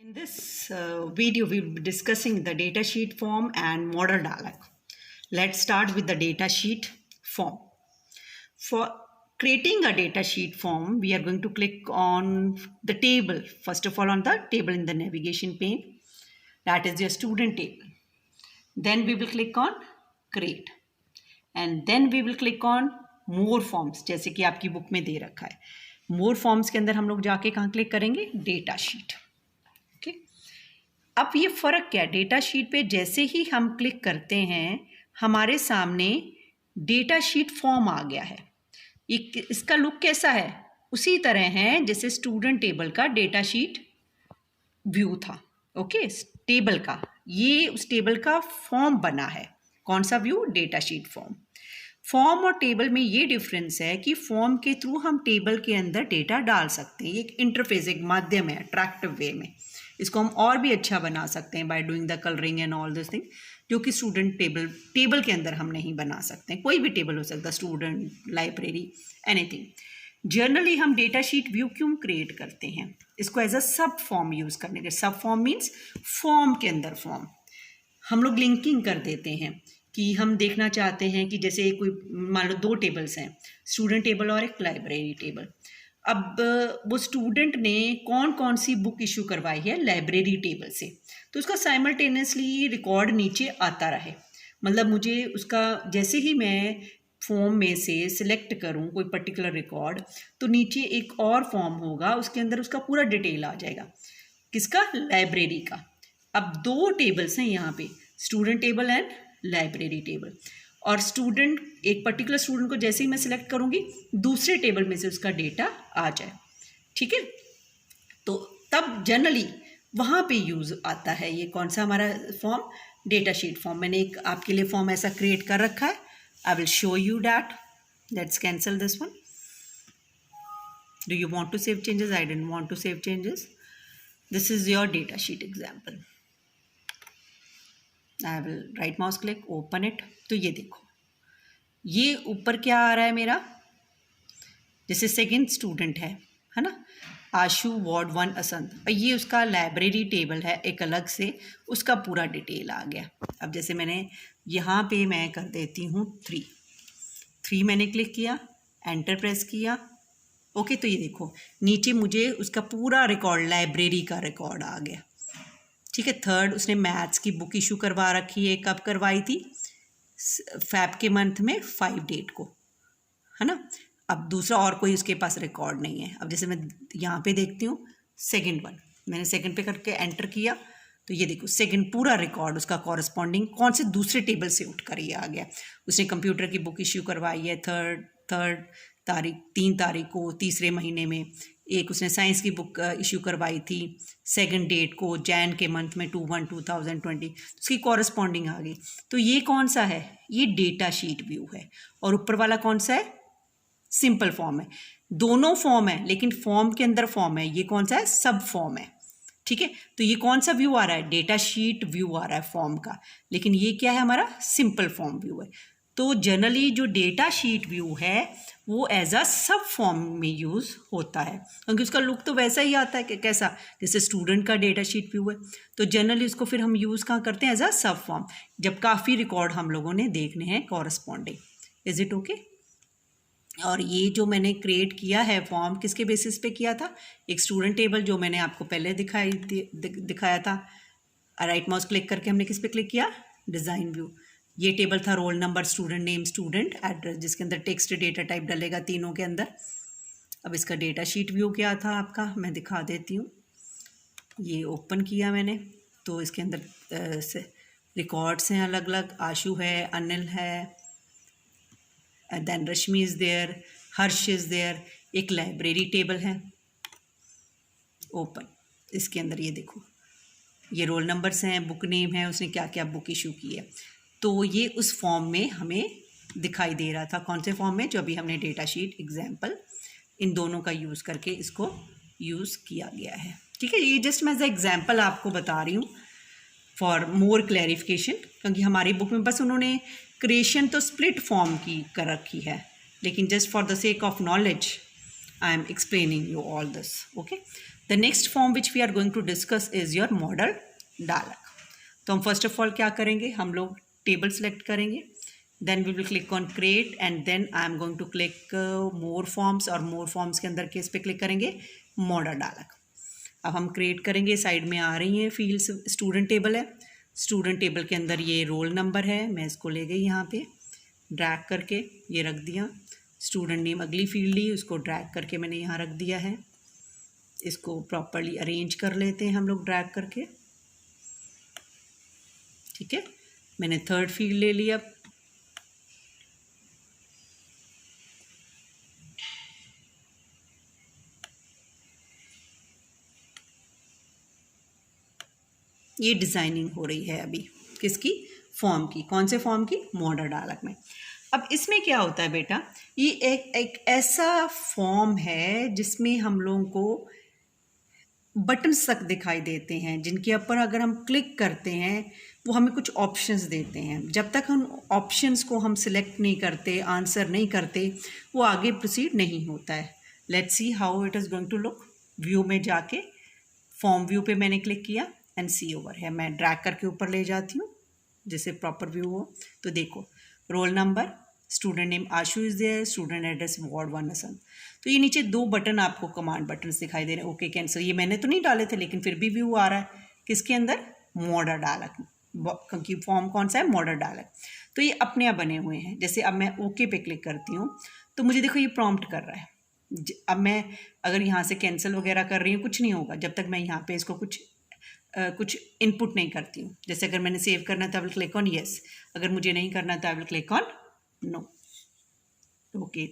In this video, we will be discussing the datasheet form and model dialog. Let's start with the datasheet form. For creating a datasheet form, we are going to click on the table. First of all, on the table in the navigation pane, that is your student table. Then we will click on create. And then we will click on more forms, जैसे कि आपकी book में दे रखा है. More forms के अंदर हम लोग जाके कहाँ क्लिक करेंगे? Datasheet. अब ये फ़र्क क्या है? डेटा शीट पे जैसे ही हम क्लिक करते हैं हमारे सामने डेटा शीट फॉर्म आ गया है. इसका लुक कैसा है? उसी तरह है जैसे स्टूडेंट टेबल का डेटा शीट व्यू था. ओके, टेबल का ये उस टेबल का फॉर्म बना है. कौन सा view? Data sheet form. Form और टेबल में ये डिफरेंस है कि फॉर्म के थ्रू हम टेबल के अंदर डेटा डाल सकते हैं. एक इंटरफेस, एक माध्यम है अट्रैक्टिव वे में. इसको हम और भी अच्छा बना सकते हैं by doing the colouring and all this thing, जो कि स्टूडेंट टेबल के अंदर हम नहीं बना सकते हैं. कोई भी टेबल हो सकता है, स्टूडेंट, लाइब्रेरी, एनीथिंग. जनरली हम डेटा शीट व्यू क्यों क्रिएट करते हैं? इसको एज अ सब फॉर्म यूज़ करने के. सब फॉर्म मीन्स फॉर्म के अंदर फॉर्म. हम लोग लिंकिंग कर देते हैं कि हम देखना चाहते हैं कि जैसे कोई मान लो दो टेबल्स हैं, स्टूडेंट टेबल और एक लाइब्रेरी टेबल. अब वो स्टूडेंट ने कौन कौन सी बुक इशू करवाई है लाइब्रेरी टेबल से, तो उसका साइमल्टेनियसली रिकॉर्ड नीचे आता रहे. मतलब मुझे उसका जैसे ही मैं फॉर्म में से सिलेक्ट करूं कोई पर्टिकुलर रिकॉर्ड, तो नीचे एक और फॉर्म होगा, उसके अंदर उसका पूरा डिटेल आ जाएगा. किसका? लाइब्रेरी का. अब दो टेबल्स हैं यहाँ पे, student table and library table. और स्टूडेंट, एक पर्टिकुलर स्टूडेंट को जैसे ही मैं सिलेक्ट करूँगी दूसरे टेबल में से उसका डेटा आ जाए. ठीक है, तो तब जनरली वहाँ पे यूज़ आता है ये कौन सा हमारा फॉर्म? Data sheet form. मैंने एक आपके लिए फॉर्म ऐसा क्रिएट कर रखा है. I will show you that. Let's cancel this one. Do you want to save changes? I don't want to save changes. This is your data sheet example. I will right mouse click, open it. तो ये देखो, ये ऊपर क्या आ रहा है मेरा? जैसे सेकंड स्टूडेंट है ना, आशु वार्ड 1 असंत, और ये उसका लाइब्रेरी टेबल है एक अलग से, उसका पूरा डिटेल आ गया. अब जैसे मैंने यहाँ पे मैं कर देती हूँ 3 मैंने क्लिक किया, एंटर प्रेस किया. ओके, तो ये देखो नीचे मुझे उसका पूरा रिकॉर्ड, लाइब्रेरी का रिकॉर्ड आ गया. ठीक है. थर्ड, उसने मैथ्स की बुक इशू करवा रखी है. कब करवाई थी? फैब के मंथ में 5 डेट को, है ना. अब दूसरा और कोई उसके पास रिकॉर्ड नहीं है. अब जैसे मैं यहाँ पे देखती हूँ सेकंड वन, मैंने सेकंड पे करके एंटर किया, तो ये देखो सेकंड पूरा रिकॉर्ड उसका कॉरस्पॉन्डिंग कौन से दूसरे टेबल से उठ कर ये आ गया. उसने कंप्यूटर की बुक इशू करवाई है थर्ड तारीख 3 तारीख को, तीसरे महीने में. एक उसने साइंस की बुक इशू करवाई थी 2 डेट को, जैन के मंथ में 2/1/2020, उसकी कॉरस्पॉन्डिंग आ गई. तो ये कौन सा है? ये डेटा शीट व्यू है. और ऊपर वाला कौन सा है? सिंपल फॉर्म है. दोनों फॉर्म है, लेकिन फॉर्म के अंदर फॉर्म है. ये कौन सा है? सब फॉर्म है. ठीक है, तो ये कौन सा व्यू आ रहा है? डेटा शीट व्यू आ रहा है फॉर्म का, लेकिन ये क्या है? हमारा सिंपल फॉर्म व्यू है. तो जनरली जो डेटा शीट व्यू है वो एज अ सब फॉर्म में यूज़ होता है, क्योंकि उसका लुक तो वैसा ही आता है कि कैसा, जैसे स्टूडेंट का डेटा शीट व्यू है. तो जनरली उसको फिर हम यूज़ कहाँ करते हैं? एज अ सब फॉर्म, जब काफ़ी रिकॉर्ड हम लोगों ने देखने हैं कॉरस्पॉन्डिंग. Is it okay? और ये जो मैंने क्रिएट किया है फॉर्म, किसके बेसिस पे किया था? एक स्टूडेंट टेबल जो मैंने आपको पहले दिखाया था. राइट माउस क्लिक करके हमने किस पे क्लिक किया? Design view. ये टेबल था role number, student name, student address, जिसके अंदर टेक्स्ट डेटा टाइप डलेगा तीनों के अंदर. अब इसका डेटा शीट व्यू क्या था आपका, मैं दिखा देती हूँ. ये ओपन किया मैंने, तो इसके अंदर रिकॉर्ड्स हैं अलग अलग. आशु है, अनिल है, then Rashmi is there, Harsh is there. एक लाइब्रेरी टेबल है ओपन. इसके अंदर ये देखो, ये रोल नंबर्स हैं, बुक नेम है, उसने क्या क्या बुक इशू की है. तो ये उस फॉर्म में हमें दिखाई दे रहा था. कौन से फॉर्म में? जो अभी हमने डेटा शीट एग्जाम्पल इन दोनों का यूज़ करके इसको यूज़ किया गया है. ठीक है, ये जस्ट मैं एज एग्जाम्पल आपको बता रही हूँ फॉर मोर क्लैरिफिकेशन, क्योंकि हमारी बुक में बस उन्होंने क्रिएशन तो स्प्लिट फॉर्म की कर रखी है, लेकिन just for the sake of knowledge I am explaining you all this. Okay, the next form which we are going to discuss is your modal dialog. तो हम फर्स्ट ऑफ ऑल क्या करेंगे, हम लोग टेबल सेलेक्ट करेंगे, then we will click on create and then I am going to click more forms, और more forms के अंदर किस पे क्लिक करेंगे, मॉडल डालक। अब हम क्रिएट करेंगे, साइड में आ रही हैं फील्ड्स, स्टूडेंट टेबल है, स्टूडेंट टेबल के अंदर ये रोल नंबर है, मैं इसको ले गई यहाँ पे ड्रैग करके ये रख दिया। स्टूडेंट नेम अगली फील्ड ली, उसको ड्रैग करके मैंने यहाँ रख दिया है। इसको प्रॉपरली अरेंज कर लेते हैं हम लोग ड्रैग करके, ठीक है। मैंने थर्ड फील्ड ले लिया, ये डिज़ाइनिंग हो रही है अभी किसकी, फॉर्म की। कौन से फॉर्म की, मॉडल डालक में। अब इसमें क्या होता है बेटा, ये एक ऐसा फॉर्म है जिसमें हम लोगों को बटन्स तक दिखाई देते हैं, जिनके ऊपर अगर हम क्लिक करते हैं वो हमें कुछ ऑप्शंस देते हैं। जब तक हम ऑप्शंस को हम सिलेक्ट नहीं करते, आंसर नहीं करते, वो आगे प्रोसीड नहीं होता है। Let's see how it is going to look. View में जाके फॉर्म व्यू पे मैंने क्लिक किया एंड सी ओवर है, मैं ड्रैग करके ऊपर ले जाती हूँ जिससे प्रॉपर व्यू हो। तो देखो, roll number, student name Ashu is there, student address ward 1 असंत। तो ये नीचे दो बटन आपको कमांड बटन दिखाई दे रहे हैं, ओके कैंसिल। ये मैंने तो नहीं डाले थे लेकिन फिर भी व्यू आ रहा है किसके अंदर, मॉडल डालक, क्योंकि फॉर्म कौन सा है, मॉडल डालक। तो ये अपने आप बने हुए हैं। जैसे अब मैं ओके पे क्लिक करती हूँ तो मुझे देखो ये प्रॉम्प्ट कर रहा है। अब मैं अगर यहाँ से कैंसिल वगैरह कर रही हूँ, कुछ नहीं होगा जब तक मैं यहाँ पे इसको कुछ इनपुट नहीं करती हूँ। जैसे अगर मैंने सेव करना था, I will click on yes, अगर मुझे नहीं करना था I will click on no, okay.